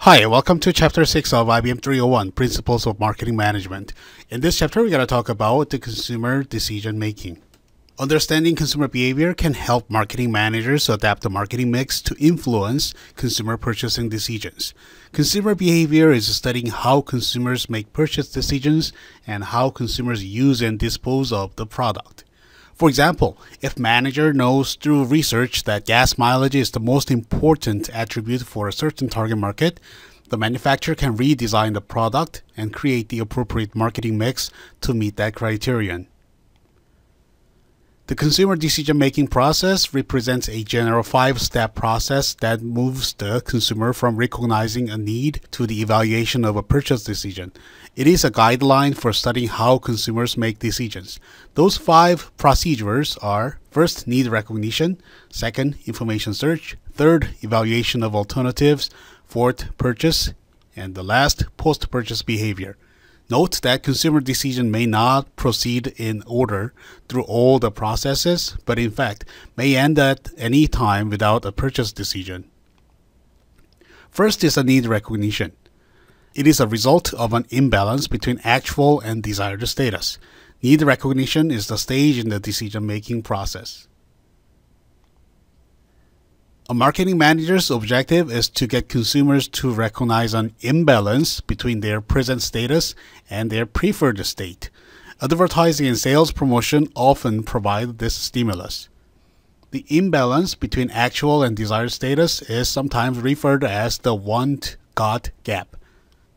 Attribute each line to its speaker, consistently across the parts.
Speaker 1: Hi, welcome to Chapter 6 of IBM301, Principles of Marketing Management. In this chapter, we're going to talk about the consumer decision making. Understanding consumer behavior can help marketing managers adapt the marketing mix to influence consumer purchasing decisions. Consumer behavior is studying how consumers make purchase decisions and how consumers use and dispose of the product. For example, if manager knows through research that gas mileage is the most important attribute for a certain target market, the manufacturer can redesign the product and create the appropriate marketing mix to meet that criterion. The consumer decision-making process represents a general 5-step process that moves the consumer from recognizing a need to the evaluation of a purchase decision. It is a guideline for studying how consumers make decisions. Those 5 procedures are: first, need recognition; second, information search; third, evaluation of alternatives; fourth, purchase; and the last, post-purchase behavior. Note that consumer decision may not proceed in order through all the processes, but in fact may end at any time without a purchase decision. First is a need recognition. It is a result of an imbalance between actual and desired status. Need recognition is the stage in the decision-making process. A marketing manager's objective is to get consumers to recognize an imbalance between their present status and their preferred state. Advertising and sales promotion often provide this stimulus. The imbalance between actual and desired status is sometimes referred as the want-got gap.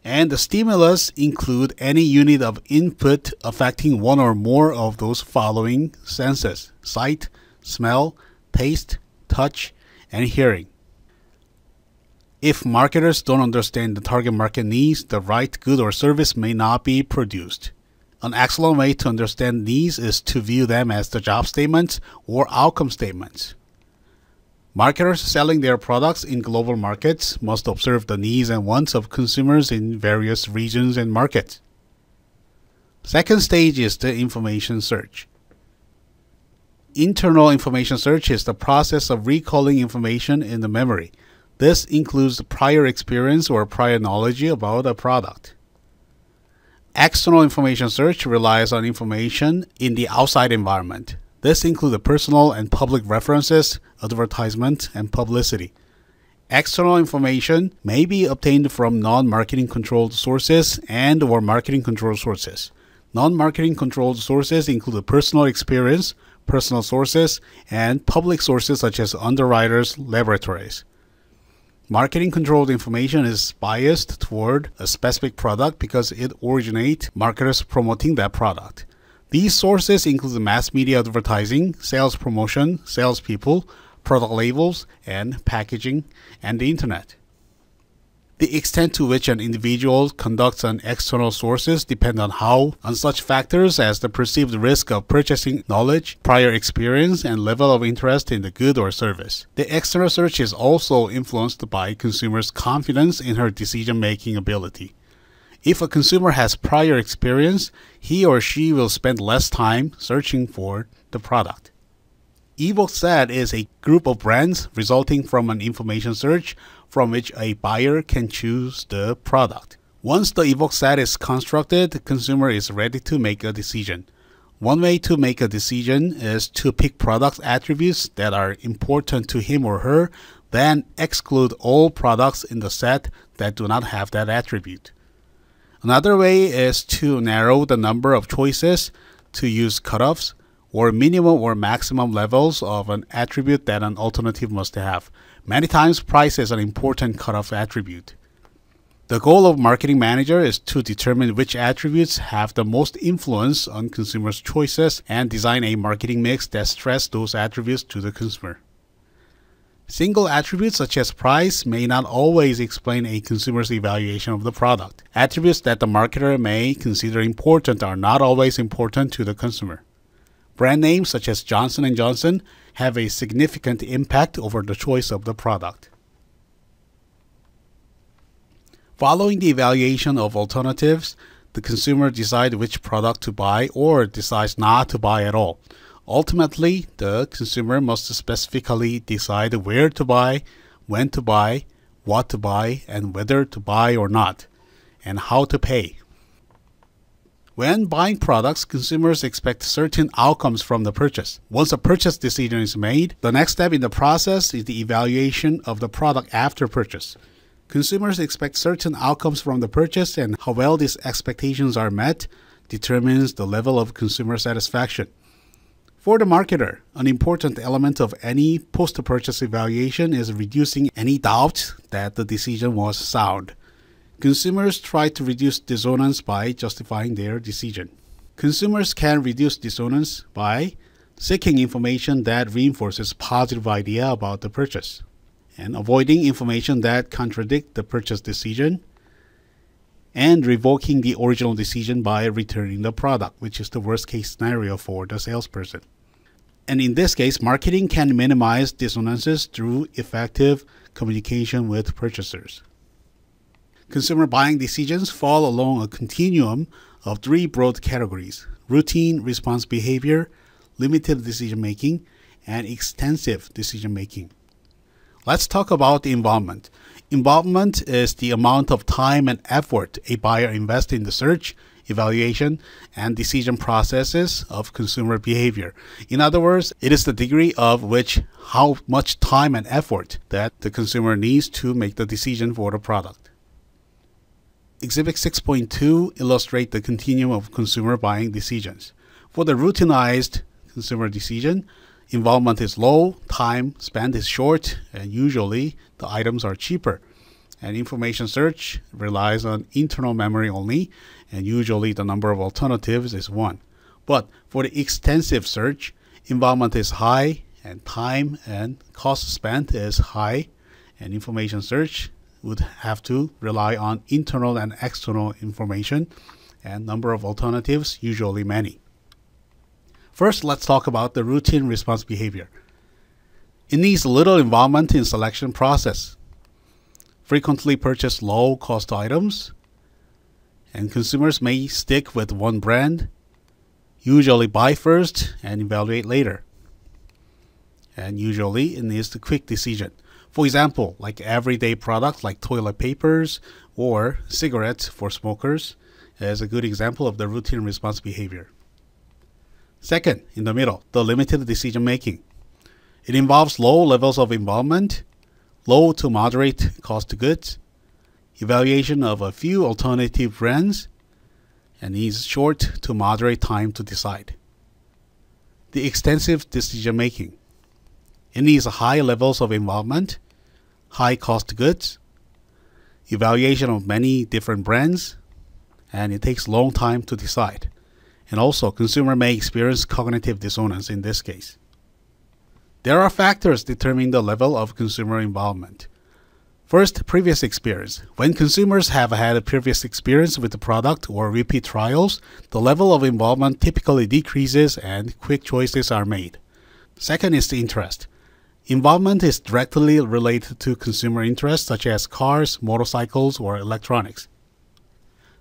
Speaker 1: And the stimulus include any unit of input affecting one or more of those following senses: sight, smell, taste, touch, and hearing. If marketers don't understand the target market needs, the right good or service may not be produced. An excellent way to understand needs is to view them as the job statements or outcome statements. Marketers selling their products in global markets must observe the needs and wants of consumers in various regions and markets. Second stage is the information search. Internal information search is the process of recalling information in the memory. This includes prior experience or prior knowledge about a product. External information search relies on information in the outside environment. This includes personal and public references, advertisement, and publicity. External information may be obtained from non-marketing controlled sources and/or marketing controlled sources. Non-marketing controlled sources include personal experience, personal sources, and public sources such as underwriters' laboratories. Marketing-controlled information is biased toward a specific product because it originates marketers promoting that product. These sources include mass media advertising, sales promotion, salespeople, product labels, and packaging, and the internet. The extent to which an individual conducts on external sources depend on such factors as the perceived risk of purchasing knowledge, prior experience, and level of interest in the good or service. The external search is also influenced by consumers' confidence in her decision-making ability. If a consumer has prior experience, he or she will spend less time searching for the product. Evoke set is a group of brands resulting from an information search from which a buyer can choose the product. Once the Evoke set is constructed, the consumer is ready to make a decision. One way to make a decision is to pick product attributes that are important to him or her, then exclude all products in the set that do not have that attribute. Another way is to narrow the number of choices, to use cutoffs, or minimum or maximum levels of an attribute that an alternative must have. Many times, price is an important cutoff attribute. The goal of marketing manager is to determine which attributes have the most influence on consumers' choices and design a marketing mix that stresses those attributes to the consumer. Single attributes such as price may not always explain a consumer's evaluation of the product. Attributes that the marketer may consider important are not always important to the consumer. Brand names such as Johnson & Johnson have a significant impact over the choice of the product. Following the evaluation of alternatives, the consumer decides which product to buy or decides not to buy at all. Ultimately, the consumer must specifically decide where to buy, when to buy, what to buy and whether to buy or not, and how to pay. When buying products, consumers expect certain outcomes from the purchase. Once a purchase decision is made, the next step in the process is the evaluation of the product after purchase. Consumers expect certain outcomes from the purchase, and how well these expectations are met determines the level of consumer satisfaction. For the marketer, an important element of any post-purchase evaluation is reducing any doubt that the decision was sound. Consumers try to reduce dissonance by justifying their decision. Consumers can reduce dissonance by seeking information that reinforces positive idea about the purchase, and avoiding information that contradicts the purchase decision, and revoking the original decision by returning the product, which is the worst case scenario for the salesperson. And in this case, marketing can minimize dissonances through effective communication with purchasers. Consumer buying decisions fall along a continuum of three broad categories: routine response behavior, limited decision-making, and extensive decision-making. Let's talk about involvement. Involvement is the amount of time and effort a buyer invests in the search, evaluation, and decision processes of consumer behavior. In other words, it is the degree of which how much time and effort that the consumer needs to make the decision for the product. Exhibit 6.2 illustrates the continuum of consumer buying decisions. For the routinized consumer decision, involvement is low, time spent is short, and usually the items are cheaper. And information search relies on internal memory only, and usually the number of alternatives is 1. But for the extensive search, involvement is high, and time and cost spent is high, and information search would have to rely on internal and external information, and number of alternatives usually many. First, let's talk about the routine response behavior. It needs little involvement in selection process. Frequently purchase low-cost items, and consumers may stick with one brand, usually buy first and evaluate later. And usually it needs a quick decision. For example, like everyday products like toilet papers or cigarettes for smokers is a good example of the routine response behavior. Second, in the middle, the limited decision making. It involves low levels of involvement, low to moderate cost goods, evaluation of a few alternative brands, and needs short to moderate time to decide. The extensive decision making. It needs high levels of involvement, high cost goods, evaluation of many different brands, and it takes long time to decide. And also, consumer may experience cognitive dissonance in this case. There are factors determining the level of consumer involvement. First, previous experience. When consumers have had a previous experience with the product or repeat trials, the level of involvement typically decreases and quick choices are made. Second is the interest. Involvement is directly related to consumer interests such as cars, motorcycles, or electronics.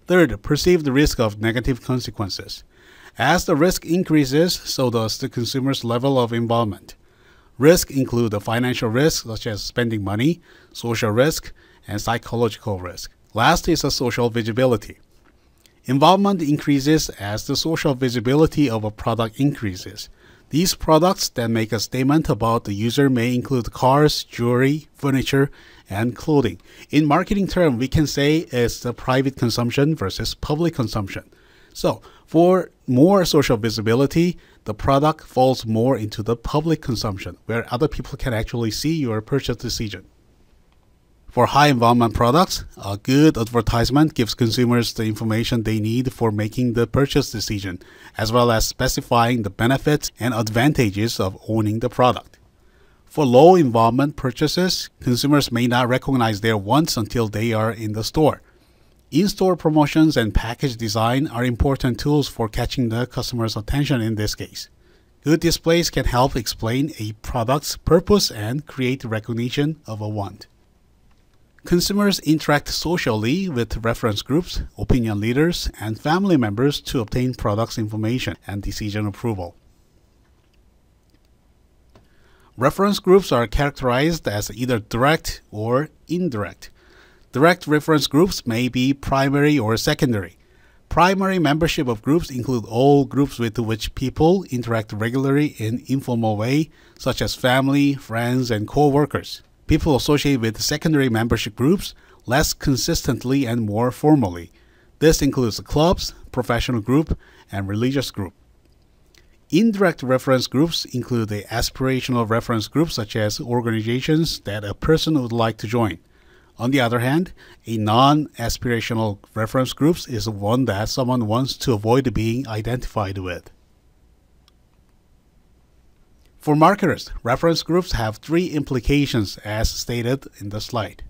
Speaker 1: Third, perceived risk of negative consequences. As the risk increases, so does the consumer's level of involvement. Risk include the financial risk such as spending money, social risk, and psychological risk. Last is the social visibility. Involvement increases as the social visibility of a product increases. These products that make a statement about the user may include cars, jewelry, furniture, and clothing. In marketing term, we can say it's the private consumption versus public consumption. So, for more social visibility, the product falls more into the public consumption, where other people can actually see your purchase decision. For high involvement products, a good advertisement gives consumers the information they need for making the purchase decision, as well as specifying the benefits and advantages of owning the product. For low involvement purchases, consumers may not recognize their wants until they are in the store. In-store promotions and package design are important tools for catching the customer's attention in this case. Good displays can help explain a product's purpose and create recognition of a want. Consumers interact socially with reference groups, opinion leaders, and family members to obtain products information and decision approval. Reference groups are characterized as either direct or indirect. Direct reference groups may be primary or secondary. Primary membership of groups include all groups with which people interact regularly in informal way, such as family, friends, and co-workers. People associate with secondary membership groups less consistently and more formally. This includes clubs, professional group, and religious group. Indirect reference groups include the aspirational reference groups such as organizations that a person would like to join. On the other hand, a non-aspirational reference group is one that someone wants to avoid being identified with. For marketers, reference groups have three implications as stated in the slide.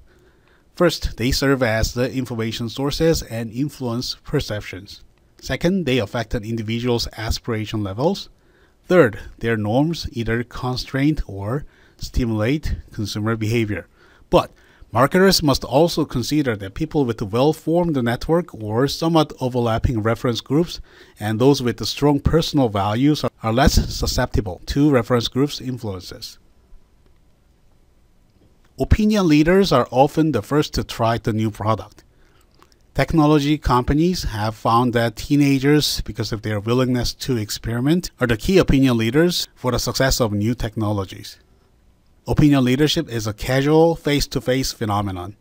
Speaker 1: First, they serve as the information sources and influence perceptions. Second, they affect an individual's aspiration levels. Third, their norms either constrain or stimulate consumer behavior. But marketers must also consider that people with a well-formed network or somewhat overlapping reference groups and those with strong personal values are less susceptible to reference groups' influences. Opinion leaders are often the first to try the new product. Technology companies have found that teenagers, because of their willingness to experiment, are the key opinion leaders for the success of new technologies. Opinion leadership is a casual, face-to-face phenomenon.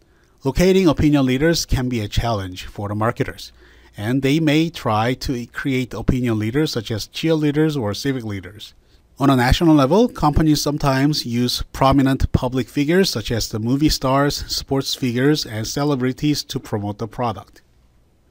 Speaker 1: Locating opinion leaders can be a challenge for the marketers, and they may try to create opinion leaders such as cheerleaders or civic leaders. On a national level, companies sometimes use prominent public figures such as the movie stars, sports figures, and celebrities to promote the product.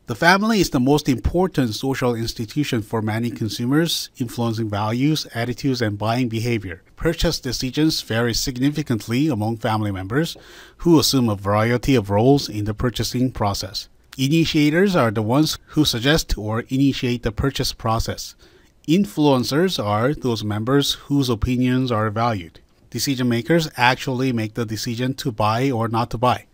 Speaker 1: The family is the most important social institution for many consumers, influencing values, attitudes, and buying behavior. Purchase decisions vary significantly among family members who assume a variety of roles in the purchasing process. Initiators are the ones who suggest or initiate the purchase process. Influencers are those members whose opinions are valued. Decision makers actually make the decision to buy or not to buy.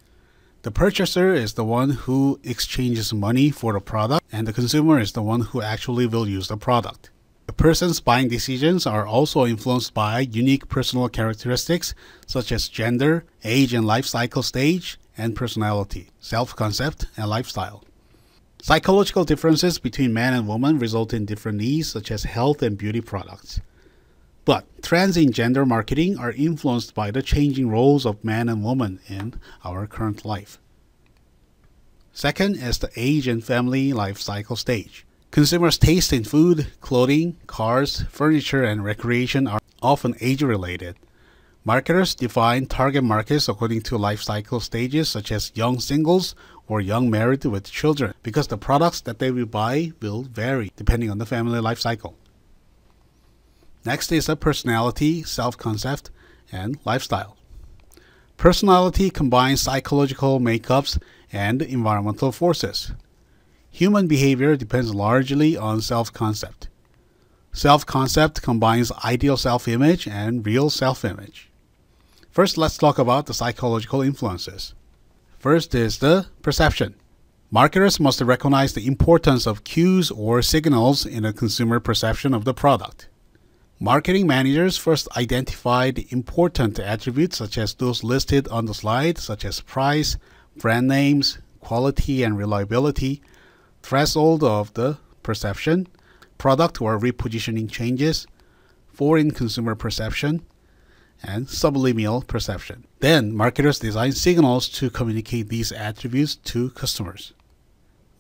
Speaker 1: The purchaser is the one who exchanges money for the product, and the consumer is the one who actually will use the product. A person's buying decisions are also influenced by unique personal characteristics such as gender, age and life cycle stage, and personality, self-concept, and lifestyle. Psychological differences between men and women result in different needs such as health and beauty products. But trends in gender marketing are influenced by the changing roles of men and women in our current life. Second is the age and family life cycle stage. Consumers' taste in food, clothing, cars, furniture, and recreation are often age-related. Marketers define target markets according to life cycle stages such as young singles or young married with children because the products that they will buy will vary depending on the family life cycle. Next is the personality, self-concept, and lifestyle. Personality combines psychological makeups and environmental forces. Human behavior depends largely on self-concept. Self-concept combines ideal self-image and real self-image. First, let's talk about the psychological influences. First is the perception. Marketers must recognize the importance of cues or signals in a consumer perception of the product. Marketing managers first identify the important attributes such as those listed on the slide, such as price, brand names, quality and reliability, threshold of the perception, product or repositioning changes, foreign consumer perception, and subliminal perception. Then, marketers design signals to communicate these attributes to customers.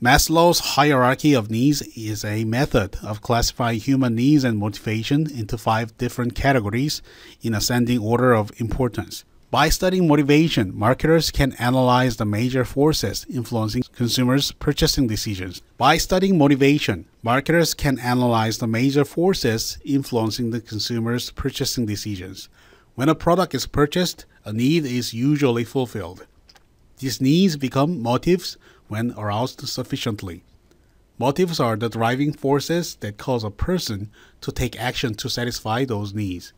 Speaker 1: Maslow's hierarchy of needs is a method of classifying human needs and motivation into 5 different categories in ascending order of importance. By studying motivation, marketers can analyze the major forces influencing consumers' purchasing decisions. By studying motivation, marketers can analyze the major forces influencing the consumer's purchasing decisions. When a product is purchased, a need is usually fulfilled. These needs become motives when aroused sufficiently. Motives are the driving forces that cause a person to take action to satisfy those needs.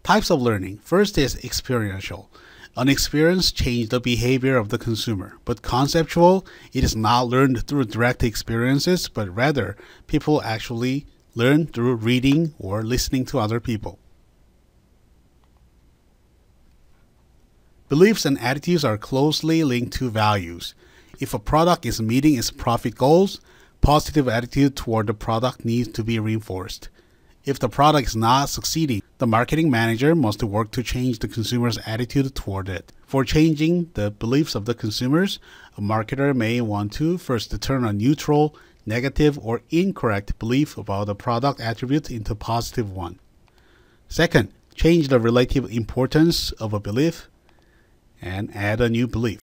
Speaker 1: Types of learning. First is experiential. An experience changes the behavior of the consumer, but conceptual, it is not learned through direct experiences, but rather people actually Learn through reading or listening to other people. Beliefs and attitudes are closely linked to values. If a product is meeting its profit goals, positive attitude toward the product needs to be reinforced. If the product is not succeeding, the marketing manager must work to change the consumer's attitude toward it. For changing the beliefs of the consumers, a marketer may want to first turn a neutral, negative, or incorrect belief about a product attribute into a positive one. Second, change the relative importance of a belief and add a new belief.